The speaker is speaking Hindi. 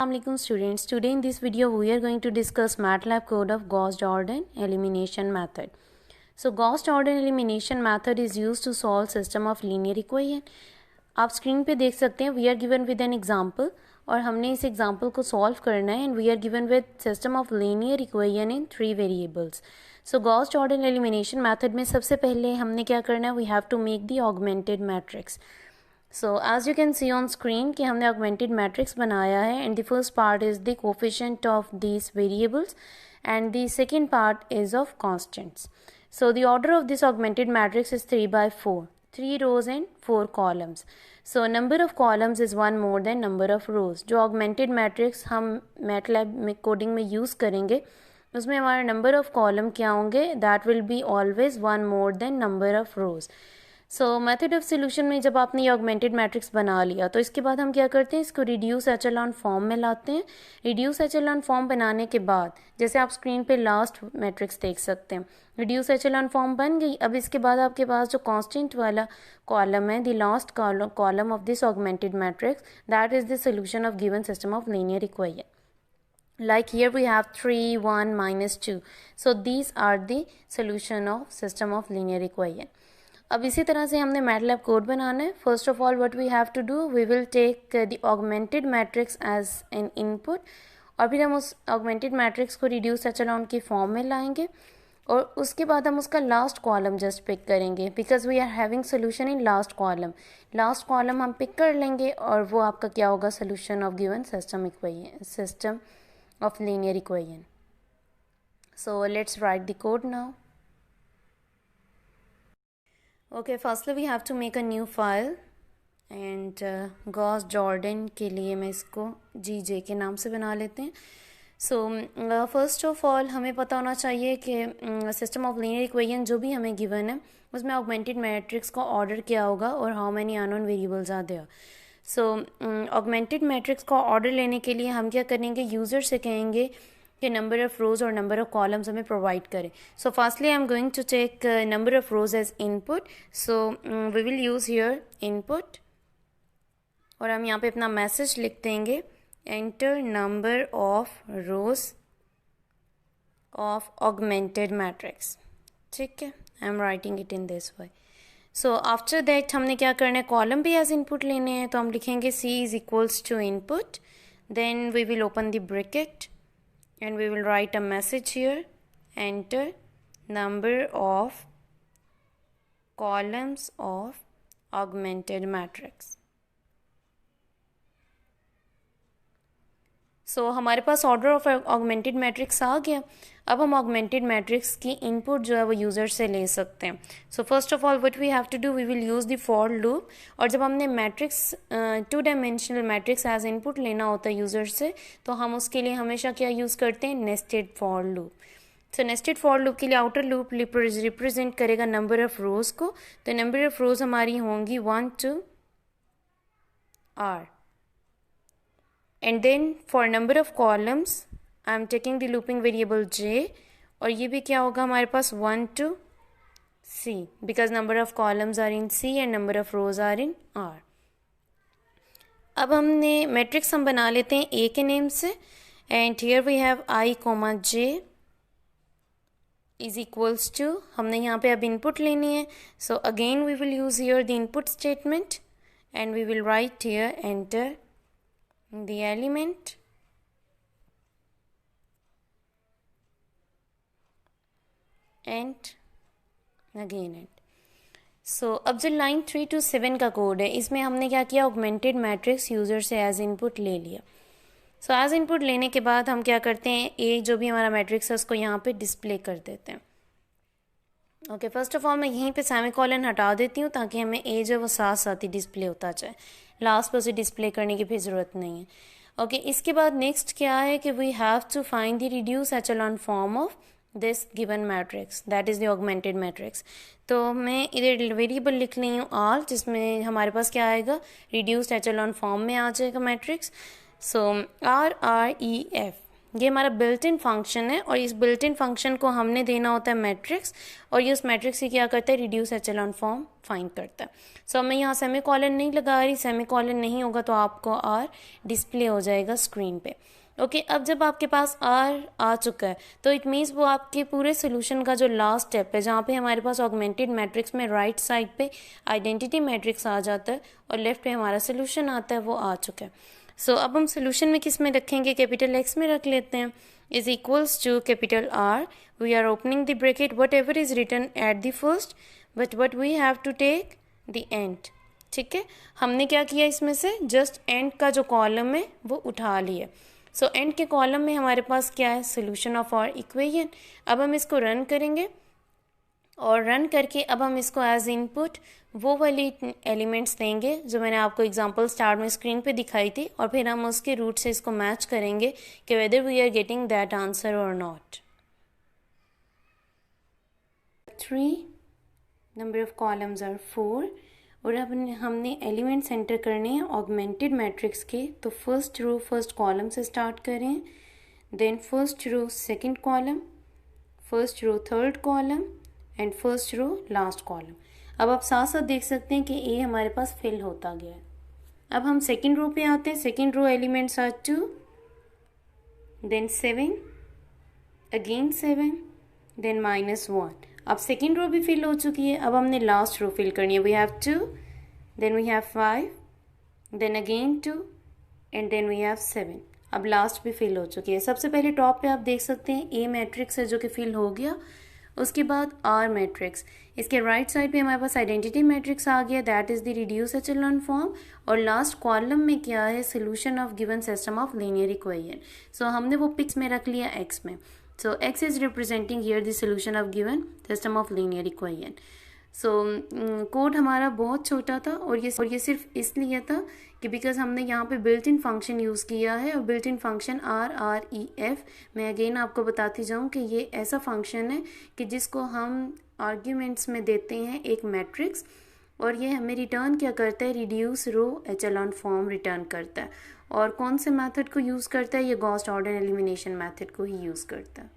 Assalamualaikum students. Today in this video we are going to discuss MATLAB code of Gauss-Jordan elimination method. So Gauss-Jordan elimination method is used to solve system of linear equation. आप स्क्रीन पे देख सकते हैं we are given with an example और हमने इस एग्जाम्पल को सॉल्व करना है and we are given with system of linear equation in 3 variables. So Gauss Jordan elimination method में सबसे पहले हमने क्या करना है we have to make the augmented matrix. So as you can see on screen कि हमने ऑगमेंटेड मैट्रिक्स बनाया है and the first part is the coefficient of these variables and the second part is of constants. So the order of this augmented matrix is 3/4, 3 rows and 4 columns. So number of columns is 1 more than number of rows. जो augmented matrix हम MATLAB में कोडिंग में यूज़ करेंगे उसमें हमारा number of column क्या होंगे that will be always 1 more than number of rows. So method of solution में जब आपने ये ऑगमेंटेड मैट्रिक्स बना लिया तो इसके बाद हम क्या करते हैं इसको रिड्यूस एचेलॉन फॉर्म में लाते हैं. रिड्यूस एचेलॉन फॉर्म बनाने के बाद जैसे आप स्क्रीन पे लास्ट मैट्रिक्स देख सकते हैं रिड्यूस एचेलॉन फॉर्म बन गई. अब इसके बाद आपके पास जो कांस्टेंट वाला कॉलम है the last column of this augmented matrix that is the solution of given system of linear equation. Like here we have 3, 1, -2. So these are the solution of system of linear equation. अब इसी तरह से हमने मैटलैब कोड बनाना है. First of all what we have to do we will take the augmented matrix as an input और फिर हम उस ऑगमेंटेड मैट्रिक्स को रिड्यूस एचेलॉन की फॉर्म में लाएंगे और उसके बाद हम उसका लास्ट कॉलम जस्ट पिक करेंगे because we are having solution in last column. Last column हम पिक कर लेंगे और वो आपका क्या होगा solution of given system of linear equation. So let's write the code now. Okay, firstly we have to make a new file and Gauss-Jordan के लिए मैं इसको GJ के नाम से बना लेते हैं. सो फर्स्ट ऑफ ऑल हमें पता होना चाहिए कि सिस्टम ऑफ लीनियर इक्वेशन जो भी हमें गिवन है उसमें ऑगमेंटेड मैट्रिक्स का ऑर्डर क्या होगा और how many unknown variables are there. So augmented matrix का ऑर्डर लेने के लिए हम क्या करेंगे यूज़र से कहेंगे कि नंबर ऑफ रोज और नंबर ऑफ कॉलम्स हमें प्रोवाइड करें. So firstly I am going to take number of rows as input. So we will use here input और हम यहाँ पे अपना मैसेज लिख देंगे enter number of rows of augmented matrix. ठीक है, I am writing it in this way. So after that हमने क्या करना है कॉलम भी एज इनपुट लेने हैं तो हम लिखेंगे C is equals to input then we will open the bracket and we will write a message here enter number of columns of augmented matrix. सो हमारे पास ऑर्डर ऑफ ऑगमेंटेड मैट्रिक्स आ गया. अब हम ऑगमेंटेड मैट्रिक्स की इनपुट जो है वो यूज़र से ले सकते हैं. So first of all what we have to do we will use the for loop और जब हमने matrix 2 dimensional matrix as input लेना होता है यूज़र से तो हम उसके लिए हमेशा क्या यूज़ करते हैं nested for loop. So nested for loop के लिए आउटर लूप रिप्रेजेंट करेगा नंबर ऑफ रोज़ को. तो नंबर ऑफ रोज़ हमारी होंगी 1 to r. And then for number of columns I am taking the looping variable j और ये भी क्या होगा हमारे पास 1 to c because number of columns are in c and number of rows are in r. अब हमने मैट्रिक्स हम बना लेते हैं a के नेम से and here we have I, j is equals to हमने यहाँ पे अब इनपुट लेनी है. So again we will use here the input statement and we will write here enter the element and again it. सो अब जो लाइन 3 to 7 का कोड है इसमें हमने क्या किया ऑगमेंटेड मैट्रिक्स यूज़र से एज इनपुट ले लिया. सो एज इनपुट लेने के बाद हम क्या करते हैं ए जो भी हमारा मैट्रिक्स है उसको यहाँ पे डिस्प्ले कर देते हैं. ओके, फर्स्ट ऑफ ऑल मैं यहीं पे सेमीकोलन हटा देती हूँ ताकि हमें ए जो है वो साथ साथ ही डिस्प्ले होता जाए. लास्ट पर उसे डिस्प्ले करने की भी ज़रूरत नहीं है. ओके, इसके बाद नेक्स्ट क्या है कि we have to find the reduce echelon form of this given matrix that is the augmented matrix. तो मैं इधर वेरिएबल लिख रही हूँ आर जिसमें हमारे पास क्या आएगा रिड्यूस्ड एचेलॉन फॉर्म में आ जाएगा मैट्रिक्स. सो RREF ये हमारा बिल्ट इन फंक्शन है और इस बिल्ट इन फंक्शन को हमने देना होता है मैट्रिक्स और ये उस मैट्रिक्स की क्या करता है, रिड्यूस एचेलॉन फॉर्म फाइंड करता है। सो मैं यहाँ सेमी कॉलन नहीं लगा रही, सेमी कॉलन नहीं होगा तो आपको आर डिस्प्ले हो जाएगा स्क्रीन पे। ओके अब जब आपके पास आर आ चुका है तो इट मीन्स वो आपके पूरे सोल्यूशन का जो लास्ट स्टेप है, जहाँ पे हमारे पास ऑगमेंटेड मैट्रिक्स में राइट साइड पे आइडेंटिटी मैट्रिक्स आ जाता है और लेफ्ट पे हमारा सोल्यूशन आता है, वो आ चुका है। सो अब हम सोल्यूशन में किस में रखेंगे, कैपिटल एक्स में रख लेते हैं, is equals to capital R, we are opening the bracket, whatever is written at the first but we have to take the end. ठीक है, हमने क्या किया, इसमें से जस्ट एंड का जो कॉलम है वो उठा लिया। सो एंड के कॉलम में हमारे पास क्या है, सोल्यूशन ऑफ आवर इक्वेशन। अब हम इसको रन करेंगे और रन करके अब हम इसको एज इनपुट वो वाली एलिमेंट्स देंगे जो मैंने आपको एग्जांपल स्टार्ट में स्क्रीन पे दिखाई थी और फिर हम उसके रूट से इसको मैच करेंगे कि whether we are getting that answer और not. 3 number of columns are 4 और अब हमने एलिमेंट्स एंटर करने हैं ऑगमेंटेड मैट्रिक्स के। तो फर्स्ट रो फर्स्ट कॉलम से स्टार्ट करें, then first row second column, first row third column and first row last column. अब आप साथ साथ देख सकते हैं कि ए हमारे पास फिल होता गया है। अब हम सेकंड रो पे आते हैं, second row elements are 2, then 7, again 7, then -1। अब सेकेंड रो भी फिल हो चुकी है, अब हमने लास्ट रो फिल करनी है। We have 2, then we have 5, then again 2 and then we have 7। अब लास्ट भी फिल हो चुकी है। सबसे पहले टॉप पे आप देख सकते हैं ए मैट्रिक्स है जो कि फिल हो गया, उसके बाद आर मैट्रिक्स, इसके राइट साइड पे हमारे पास आइडेंटिटी मैट्रिक्स आ गया, that is the reduce echelon form, और लास्ट कॉलम में क्या है, solution of given system of linear equation. So हमने वो पिक्स में रख लिया एक्स में। So x is representing here the solution of given system of linear equation. So code हमारा बहुत छोटा था और ये सिर्फ इसलिए था कि बिकॉज हमने यहाँ पे बिल्ट इन फंक्शन यूज़ किया है और बिल्ट इन फंक्शन RREF। मैं अगेन आपको बताती जाऊँ कि ये ऐसा फंक्शन है कि जिसको हम आर्ग्यूमेंट्स में देते हैं एक मैट्रिक्स और ये हमें रिटर्न क्या करता है, रिड्यूस रो एचेलॉन फॉर्म रिटर्न करता है। और कौन से मेथड को यूज़ करता है, ये गॉस जॉर्डन एलिमिनेशन मेथड को ही यूज़ करता है।